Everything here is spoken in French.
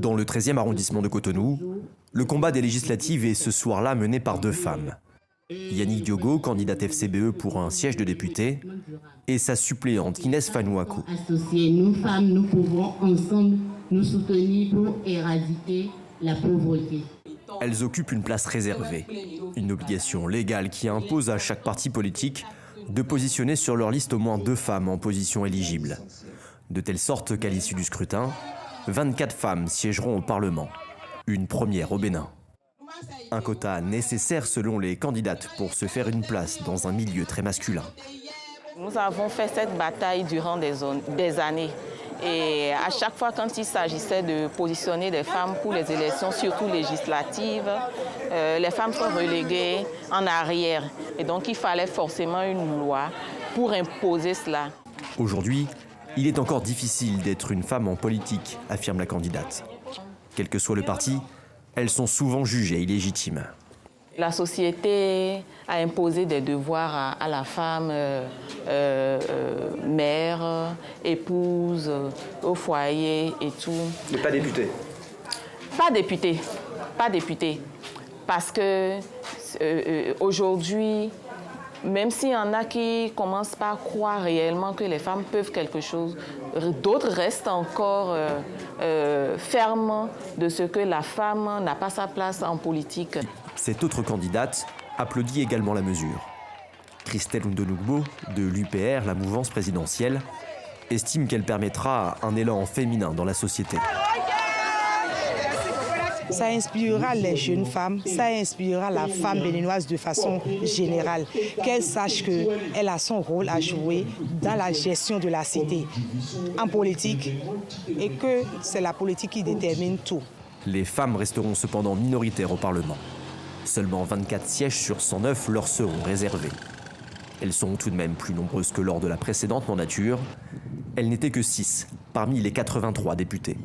Dans le 13e arrondissement de Cotonou, le combat des législatives est ce soir-là mené par deux femmes. Yannick Diogo, candidate FCBE pour un siège de député, et sa suppléante Inès Fanouakou. Associés, nous femmes, nous pouvons ensemble nous soutenir pour éradiquer la pauvreté. Elles occupent une place réservée, une obligation légale qui impose à chaque parti politique de positionner sur leur liste au moins 2 femmes en position éligible. De telle sorte qu'à l'issue du scrutin, 24 femmes siégeront au Parlement, une première au Bénin. Un quota nécessaire selon les candidates pour se faire une place dans un milieu très masculin. Nous avons fait cette bataille durant des années. Et à chaque fois, quand il s'agissait de positionner des femmes pour les élections, surtout législatives, les femmes sont reléguées en arrière. Et donc, il fallait forcément une loi pour imposer cela. Aujourd'hui, il est encore difficile d'être une femme en politique, affirme la candidate. Quel que soit le parti, elles sont souvent jugées illégitimes. La société a imposé des devoirs à la femme, mère, épouse, au foyer et tout. Mais pas députée. Pas députée. Parce que aujourd'hui, même s'il y en a qui commencent pas à croire réellement que les femmes peuvent quelque chose, d'autres restent encore fermes de ce que la femme n'a pas sa place en politique. Cette autre candidate applaudit également la mesure. Christelle Ndonugbo, de l'UPR, la mouvance présidentielle, estime qu'elle permettra un élan féminin dans la société. Ça inspirera les jeunes femmes, ça inspirera la femme béninoise de façon générale, qu'elle sache qu'elle a son rôle à jouer dans la gestion de la cité, en politique, et que c'est la politique qui détermine tout. Les femmes resteront cependant minoritaires au Parlement. Seulement 24 sièges sur 109 leur seront réservés. Elles sont tout de même plus nombreuses que lors de la précédente mandature. Elles n'étaient que 6 parmi les 83 députés.